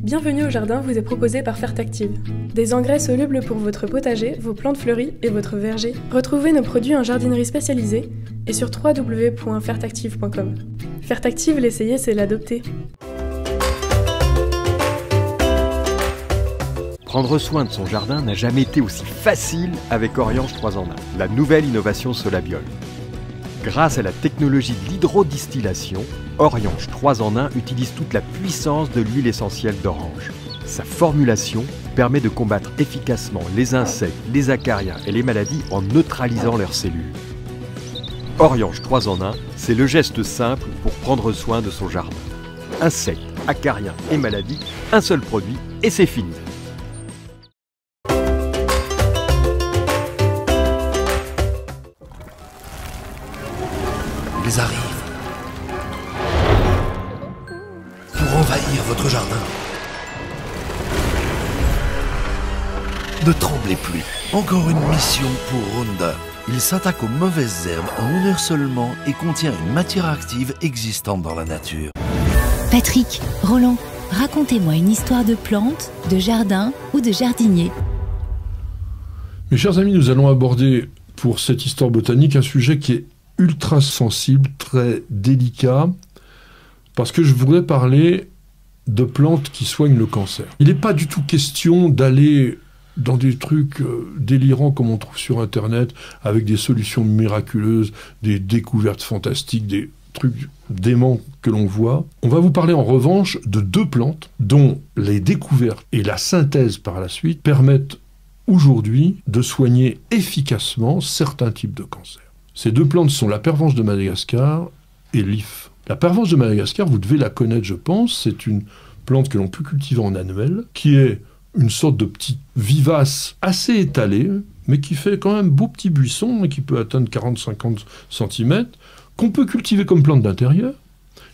Bienvenue au jardin vous est proposé par Fertactive. Des engrais solubles pour votre potager, vos plantes fleuries et votre verger. Retrouvez nos produits en jardinerie spécialisée et sur www.fertactive.com. Fertactive, l'essayer, c'est l'adopter. Prendre soin de son jardin n'a jamais été aussi facile avec Oriange 3 en 1, la nouvelle innovation Solabiol. Grâce à la technologie de l'hydrodistillation, Oriange 3 en 1 utilise toute la puissance de l'huile essentielle d'orange. Sa formulation permet de combattre efficacement les insectes, les acariens et les maladies en neutralisant leurs cellules. Oriange 3 en 1, c'est le geste simple pour prendre soin de son jardin. Insectes, acariens et maladies, un seul produit et c'est fini. Ils arrivent pour envahir votre jardin. Ne tremblez plus. Encore une mission pour Roundup. Il s'attaque aux mauvaises herbes en 1 heure seulement et contient une matière active existante dans la nature. Patrick, Roland, racontez-moi une histoire de plante, de jardin ou de jardinier. Mes chers amis, nous allons aborder pour cette histoire botanique un sujet qui est ultra sensible, très délicat, parce que je voudrais parler de plantes qui soignent le cancer. Il n'est pas du tout question d'aller dans des trucs délirants comme on trouve sur Internet, avec des solutions miraculeuses, des découvertes fantastiques, des trucs déments que l'on voit. On va vous parler en revanche de 2 plantes dont les découvertes et la synthèse par la suite permettent aujourd'hui de soigner efficacement certains types de cancers. Ces 2 plantes sont la pervenche de Madagascar et l'if. La pervenche de Madagascar, vous devez la connaître, je pense. C'est une plante que l'on peut cultiver en annuel, qui est une sorte de petit vivace assez étalé, mais qui fait quand même beau petit buisson et qui peut atteindre 40-50 cm, qu'on peut cultiver comme plante d'intérieur,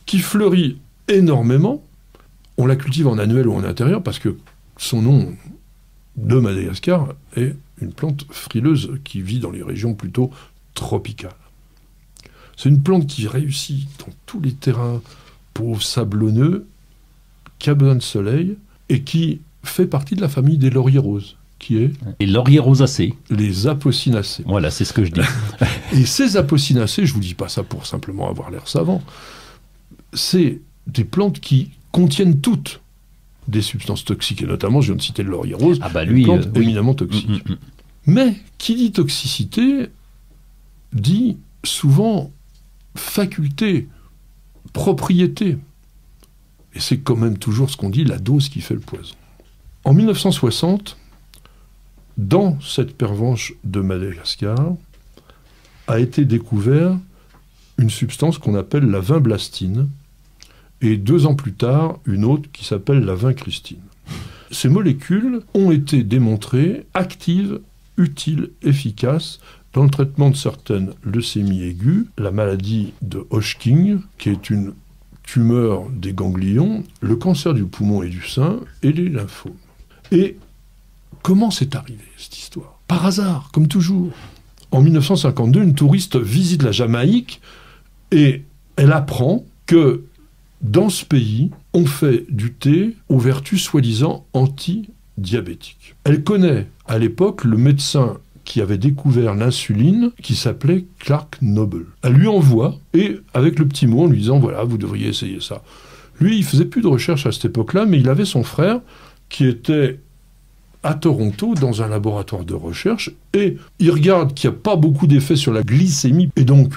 qui fleurit énormément. On la cultive en annuel ou en intérieur parce que son nom de Madagascar est une plante frileuse qui vit dans les régions plutôt tropicale. C'est une plante qui réussit dans tous les terrains pauvres, sablonneux, qui a besoin de soleil et qui fait partie de la famille des lauriers roses, qui est... Les lauriers rosacés. Les apocinacées. Voilà, c'est ce que je dis. Et ces apocinacées, je ne vous dis pas ça pour simplement avoir l'air savant, c'est des plantes qui contiennent toutes des substances toxiques, et notamment, je viens de citer le laurier rose, une plante éminemment toxique. Mais qui dit toxicité dit souvent faculté, propriété. Et c'est quand même toujours ce qu'on dit, la dose qui fait le poison. En 1960, dans cette pervenche de Madagascar, a été découvert une substance qu'on appelle la vinblastine, et 2 ans plus tard, une autre qui s'appelle la vincristine. Ces molécules ont été démontrées actives, utiles, efficaces dans le traitement de certaines leucémies aiguës, la maladie de Hodgkin, qui est une tumeur des ganglions, le cancer du poumon et du sein, et les lymphomes. Et comment c'est arrivé, cette histoire? Par hasard, comme toujours. En 1952, une touriste visite la Jamaïque et elle apprend que dans ce pays, on fait du thé aux vertus soi-disant anti-diabétiques. Elle connaît à l'époque le médecin qui avait découvert l'insuline, qui s'appelait Clark Noble. Elle lui envoie, et avec le petit mot en lui disant « Voilà, vous devriez essayer ça ». Lui, il faisait plus de recherche à cette époque-là, mais il avait son frère qui était à Toronto dans un laboratoire de recherche, et il regarde qu'il n'y a pas beaucoup d'effet sur la glycémie, et donc,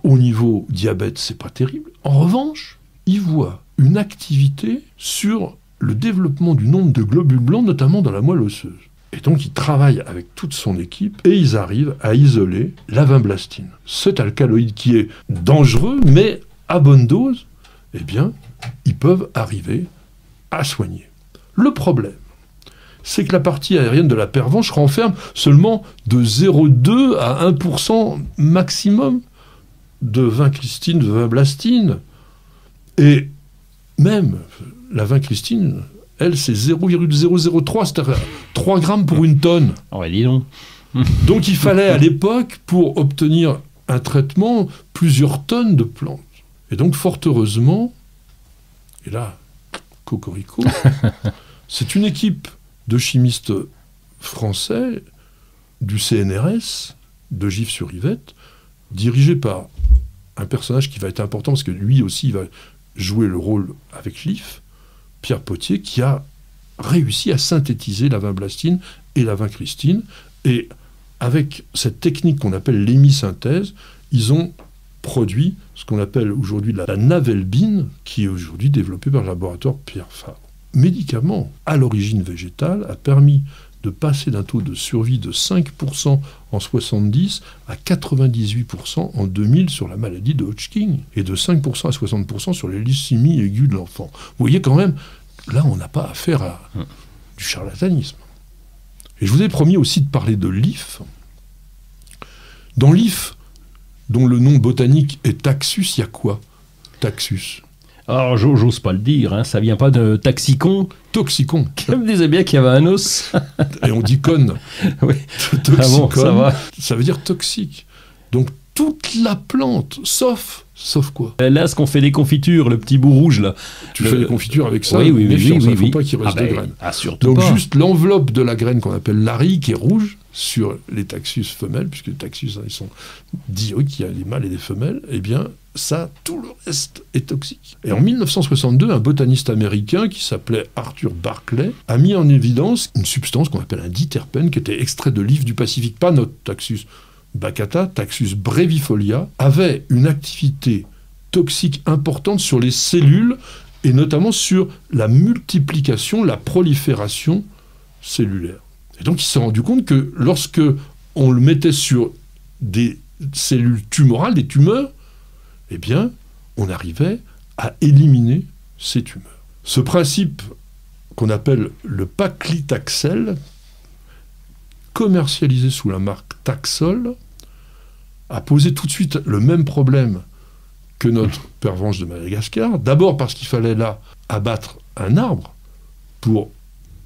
au niveau diabète, c'est pas terrible. En revanche, il voit une activité sur le développement du nombre de globules blancs, notamment dans la moelle osseuse. Et donc, il travaille avec toute son équipe et ils arrivent à isoler la vinblastine. Cet alcaloïde qui est dangereux, mais à bonne dose, eh bien, ils peuvent arriver à soigner. Le problème, c'est que la partie aérienne de la pervenche renferme seulement de 0,2 à 1% maximum de vincristine, de vinblastine. Et même la vincristine, elle, c'est 0,003, c'est-à-dire 3 grammes pour 1 tonne. Oh, dis donc. Donc il fallait à l'époque, pour obtenir un traitement, plusieurs tonnes de plantes. Et donc, fort heureusement, et là, Cocorico. C'est une équipe de chimistes français du CNRS, de Gif-sur-Yvette, dirigée par un personnage qui va être important, parce que lui aussi va jouer le rôle avec Lif, Pierre Potier, qui a réussi à synthétiser la vinblastine et la vincristine. Et avec cette technique qu'on appelle l'hémisynthèse, ils ont produit ce qu'on appelle aujourd'hui la navelbine, qui est aujourd'hui développée par le laboratoire Pierre Fabre. Médicament à l'origine végétale a permis de passer d'un taux de survie de 5% en 70 à 98% en 2000 sur la maladie de Hodgkin, et de 5% à 60% sur les leucémies aiguës de l'enfant. Vous voyez quand même, là on n'a pas affaire à du charlatanisme. Et je vous ai promis aussi de parler de Lif. Dans Lif, dont le nom botanique est Taxus, il y a quoi? Taxus. Alors, j'ose pas le dire, hein, ça vient pas de Taxicon? Toxicon. Qui me disait bien qu'il y avait un os. Et on dit conne. Oui. Toxicon, Ah bon, ça va. Ça veut dire toxique. Donc toute la plante, sauf quoi? Là, ce qu'on fait des confitures, le petit bout rouge, là. Tu fais des confitures avec ça? Oui, méfiance, il ne faut oui. pas qu'il reste de graines. Ah, surtout Donc pas. juste l'enveloppe de la graine qu'on appelle l'arille, qui est rouge, sur les taxus femelles, puisque les taxus, ils sont dioïques, il y a des mâles et des femelles, eh bien, ça, tout le reste est toxique. Et en 1962, un botaniste américain qui s'appelait Arthur Barclay a mis en évidence une substance qu'on appelle un diterpène, qui était extrait de Lif du Pacifique, pas notre Taxus baccata, Taxus brevifolia, avait une activité toxique importante sur les cellules, et notamment sur la multiplication, la prolifération cellulaire. Et donc il s'est rendu compte que lorsque on le mettait sur des cellules tumorales, des tumeurs, eh bien, on arrivait à éliminer ces tumeurs. Ce principe qu'on appelle le paclitaxel, commercialisé sous la marque Taxol, a posé tout de suite le même problème que notre pervenche de Madagascar. D'abord parce qu'il fallait là abattre un arbre pour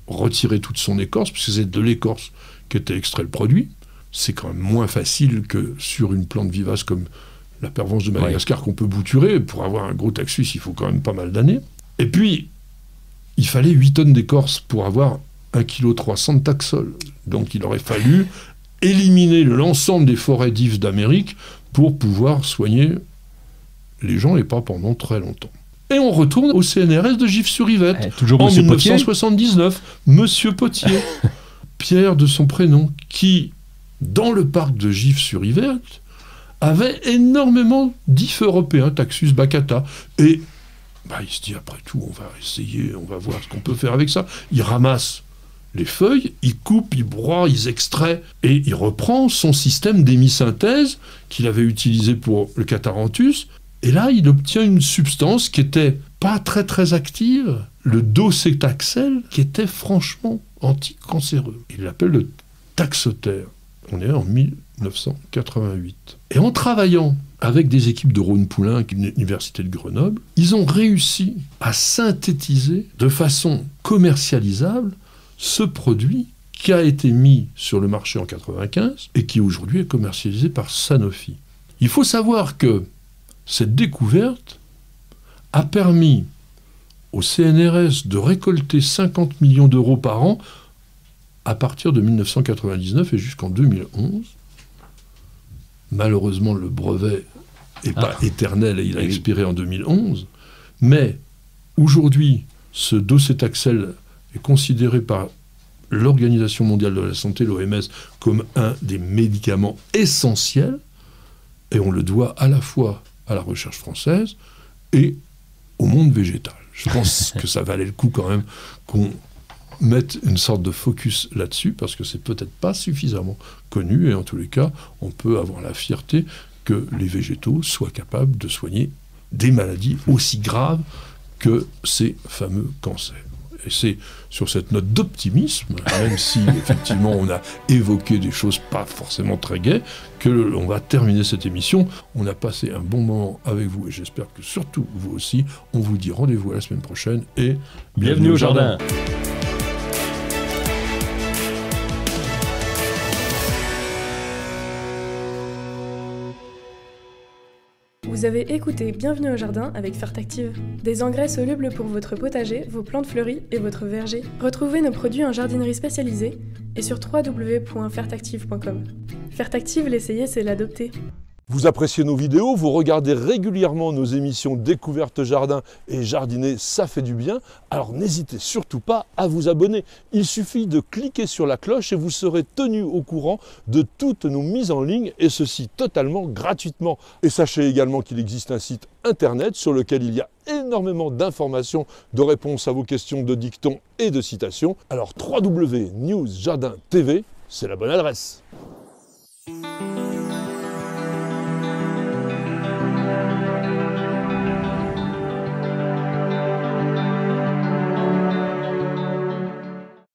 retirer toute son écorce, puisque c'est de l'écorce qu'était extrait le produit. C'est quand même moins facile que sur une plante vivace comme la pervenche de Madagascar qu'on peut bouturer. Pour avoir un gros taxus, il faut quand même pas mal d'années. Et puis, il fallait 8 tonnes d'écorce pour avoir 1,3 kg de taxol. Donc il aurait fallu éliminer l'ensemble des forêts d'ifs d'Amérique pour pouvoir soigner les gens, et pas pendant très longtemps. Et on retourne au CNRS de Gif-sur-Yvette. Toujours en Monsieur 1979, Monsieur Potier, Pierre de son prénom, qui, dans le parc de Gif-sur-Yvette, avait énormément d'ifs européens, Taxus baccata. Et il se dit, après tout, on va essayer, on va voir ce qu'on peut faire avec ça. Il ramasse les feuilles, il coupe, il broie, il extrait, et il reprend son système d'hémisynthèse qu'il avait utilisé pour le Catharanthus. Et là, il obtient une substance qui était pas très très active, le docétaxel, qui était franchement anticancéreux. Il l'appelle le taxotère. On est en 1988. Et en travaillant avec des équipes de Rhône-Poulenc, l'université de Grenoble, ils ont réussi à synthétiser de façon commercialisable ce produit qui a été mis sur le marché en 1995 et qui aujourd'hui est commercialisé par Sanofi. Il faut savoir que cette découverte a permis au CNRS de récolter 50 millions d'euros par an à partir de 1999 et jusqu'en 2011. Malheureusement, le brevet n'est pas éternel et il a expiré en 2011. Mais aujourd'hui, ce docétaxel est considéré par l'Organisation mondiale de la santé, l'OMS, comme un des médicaments essentiels, et on le doit à la fois à la recherche française et au monde végétal. Je pense que ça valait le coup quand même qu'on mette une sorte de focus là-dessus, parce que c'est peut-être pas suffisamment connu, et en tous les cas, on peut avoir la fierté que les végétaux soient capables de soigner des maladies aussi graves que ces fameux cancers. Et c'est sur cette note d'optimisme, même si effectivement on a évoqué des choses pas forcément très gaies, que l'on va terminer cette émission. On a passé un bon moment avec vous et j'espère que surtout vous aussi. On vous dit rendez-vous à la semaine prochaine et bienvenue au jardin. Vous Vous avez écouté Bienvenue au jardin avec Fertactive. Des engrais solubles pour votre potager, vos plantes fleuries et votre verger. Retrouvez nos produits en jardinerie spécialisée et sur www.fertactive.com. Fertactive, l'essayer, c'est l'adopter. Vous appréciez nos vidéos, vous regardez régulièrement nos émissions Découverte Jardin et Jardiner, ça fait du bien. Alors n'hésitez surtout pas à vous abonner. Il suffit de cliquer sur la cloche et vous serez tenu au courant de toutes nos mises en ligne, et ceci totalement gratuitement. Et sachez également qu'il existe un site internet sur lequel il y a énormément d'informations, de réponses à vos questions, de dictons et de citations. Alors www.newsjardin.tv, c'est la bonne adresse.